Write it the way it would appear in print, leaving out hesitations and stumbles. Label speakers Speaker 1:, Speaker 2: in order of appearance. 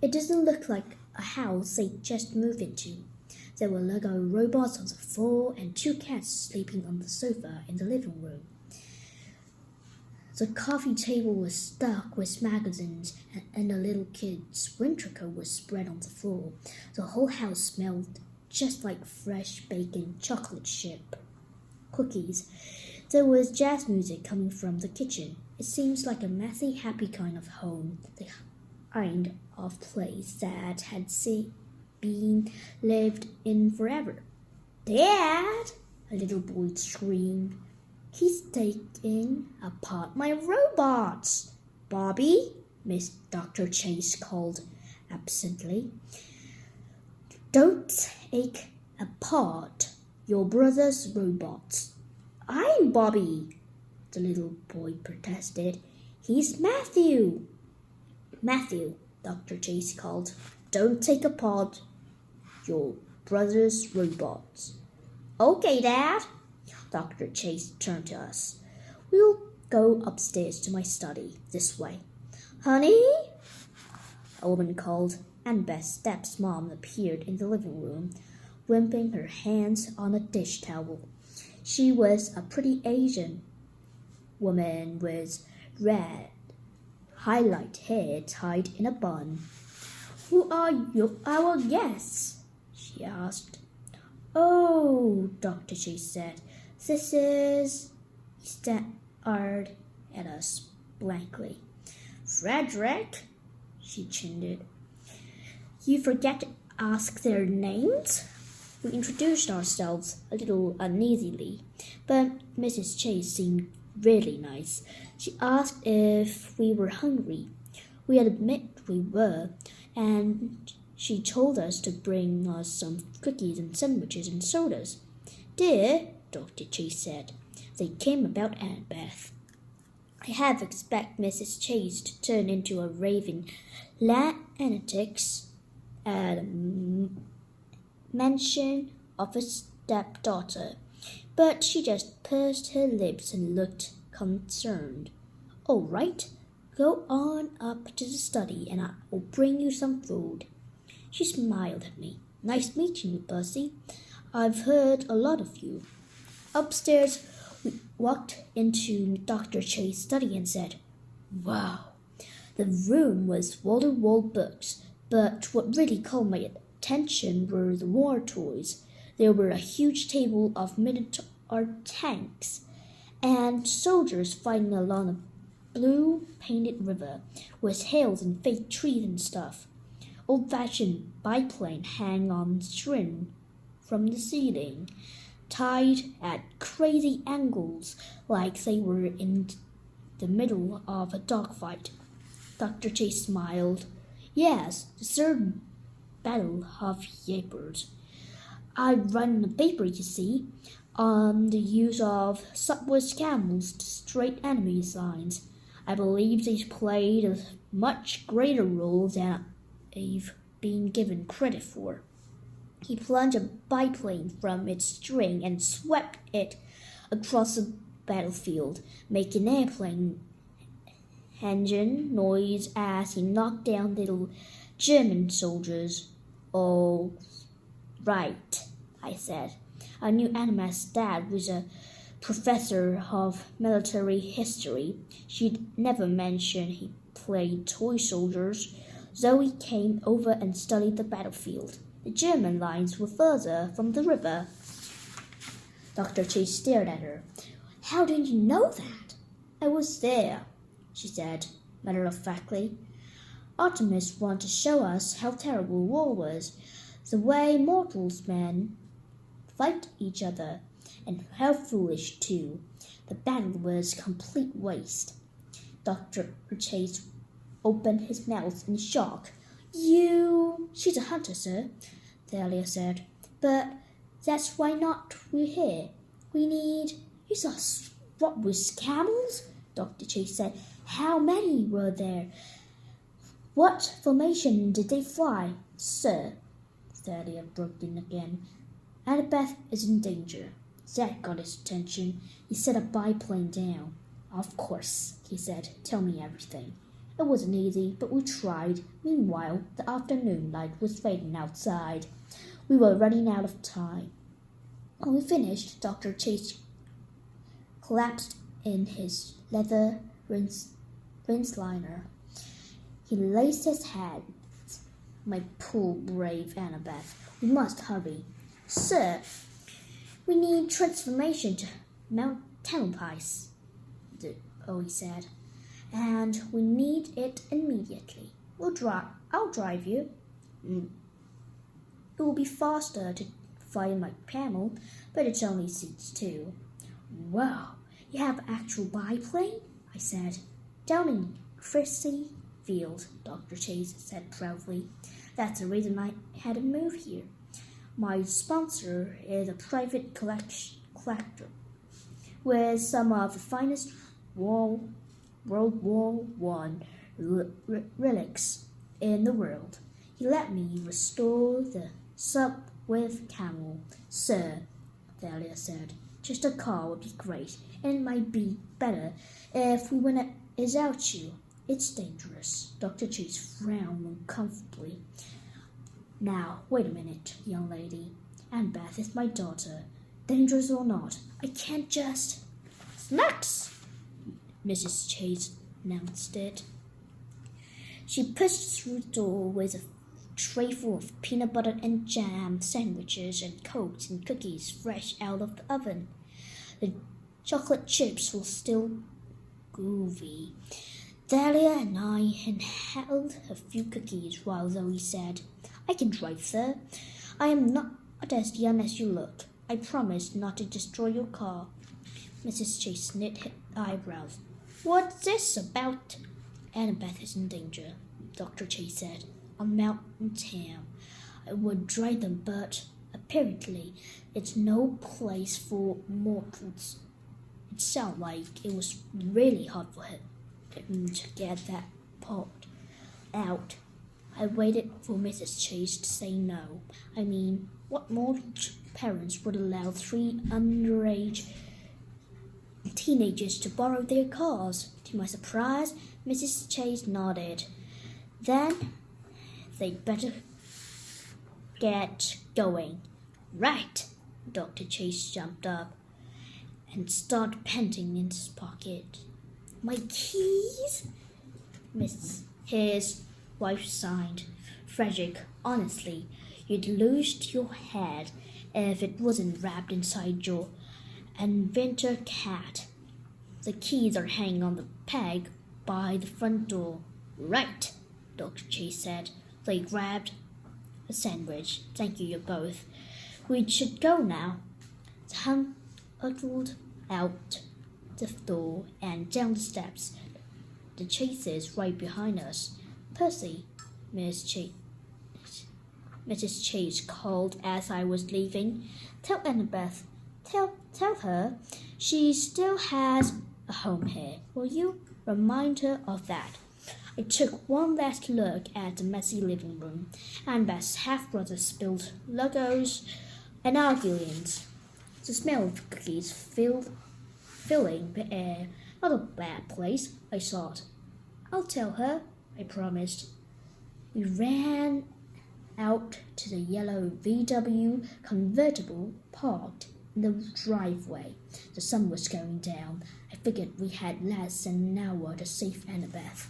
Speaker 1: It doesn't look like a house they just moved into. There were Lego robots on the floor and two cats sleeping on the sofa in the living room. The coffee table was stuck with magazines, and a little kid's winter coat was spread on the floor. The whole house smelled just like fresh baked chocolate chip cookies. There was jazz music coming from the kitchen. It seems like a messy, happy kind of home, the kind of place that had been lived in forever. "Dad!" a little boy screamed. "He's taking apart my robots!" "Bobby," Miss Dr. Chase called absently, "don't take apart your brother's robots." "I'm Bobby," the little boy protested. "He's Matthew." "Matthew," Dr. Chase called, "don't take apart your brother's robots." "Okay, Dad." Dr. Chase turned to us. "We'll go upstairs to my study, this way." "Honey?" a woman called, and Beth's stepmom appeared in the living room, wiping her hands on a dish towel. She was a pretty Asian woman with red highlight hair tied in a bun. "Who are our guests?" she asked. "Oh," Dr. Chase said, "this is..." He stared at us blankly. "Frederick," she chanted. "You forget to ask their names?" We introduced ourselves a little uneasily, but Mrs. Chase seemed really nice. She asked if we were hungry. We admitted we were, and she told us to bring us some cookies and sandwiches and sodas. "Dear," Dr. Chase said. They came about Aunt Beth. I half expect Mrs. Chase to turn into a raving lunatic at a mention of a stepdaughter, but she just pursed her lips and looked concerned. "All right, go on up to the study and I'll bring you some food." She smiled at me. "Nice meeting you, Percy. I've heard a lot of you." Upstairs, we walked into Dr. Chase's study and said, "Wow." The room was wall-to-wall books, but what really caught my attention were the war toys. There were a huge table of miniature tanks and soldiers fighting along a blue painted river with hills and fake trees and stuff. Old-fashioned biplanes hang on string from the ceiling, tied at crazy angles like they were in the middle of a dogfight. Dr. Chase smiled. "Yes, the third Battle of Ypres. I run a paper, you see, on the use of subway camels to straight enemy lines. I believe they played a much greater role than I've been given credit for." He plunged a biplane from its string and swept it across the battlefield, making airplane engine noise as he knocked down little German soldiers. "Oh, right," I said. I knew Anna's dad was a professor of military history. She'd never mentioned he played toy soldiers. Zoe came over and studied the battlefield. The German lines were further from the river. Dr. Chase stared at her. "How did you know that?" "I was there," she said, matter-of-factly. "Artemis wanted to show us how terrible war was, the way mortals men fight each other, and how foolish, too. The battle was complete waste." Dr. Chase opened his mouth in shock. "She's a hunter, sir," Thalia said. "But that's why not we're here. We need..." "You saw what with camels?" Dr. Chase said. "How many were there? What formation did they fly?" "Sir," Thalia broke in again, "Annabeth is in danger." That got his attention. He set a biplane down. "Of course," he said. "Tell me everything." It wasn't easy, but we tried. Meanwhile, the afternoon light was fading outside. We were running out of time. When we finished, Dr. Chase collapsed in his leather rinse liner. He raised his hands. My poor brave Annabeth, we must hurry. Sir, we need transformation to Mount Tamalpais, he said, and we need it immediately. I'll drive you. It will be faster to fly my camel, but it only seats two. Wow, you have an actual biplane? I said. Down in Christie Field, Dr. Chase said proudly. That's the reason I had to move here. My sponsor is a private collector with some of the finest World War I relics in the world. He let me restore the Sopwith camel. Sir, Thalia said, just a car would be great, and it might be better if we went without you. It's dangerous. Dr. Chase frowned uncomfortably. Now, wait a minute, young lady. Annabeth is my daughter. Dangerous or not, I can't just... Snacks! Mrs. Chase announced it. She pushed through the door with a tray full of peanut butter and jam sandwiches and cokes and cookies fresh out of the oven. The chocolate chips were still groovy. Dahlia and I inhaled a few cookies while Zoe said, I can drive, sir. I am not as young as you look. I promise not to destroy your car. Mrs. Chase knit her eyebrows. What's this about? Annabeth is in danger, Dr. Chase said. On Mountain Town. I would drive them, but apparently it's no place for mortals. It sounded like it was really hard for him to get that part out. I waited for Mrs. Chase to say no. I mean, what mortal parents would allow 3 underage teenagers to borrow their cars? To my surprise, Mrs. Chase nodded. Then they'd better get going. Right. Dr. Chase jumped up and started panting in his pocket. My keys? His wife sighed. Frederick, honestly, you'd lose your head if it wasn't wrapped inside your inventor cat. The keys are hanging on the peg by the front door. Right, Dr. Chase said. They grabbed a sandwich. Thank you both. We should go now. The hunt hustled out the door and down the steps. The Chases right behind us. Percy, Mrs. Chase called as I was leaving. Tell Annabeth. Tell her she still has a home here. Will you? Remind her of that. I took one last look at the messy living room. Annabeth's half-brother spilled Legos and arguments. The smell of cookies filling the air. Not a bad place, I thought. I'll tell her, I promised. We ran out to the yellow VW convertible parked in the driveway. The sun was going down. I figured we had less than an hour to save Annabeth.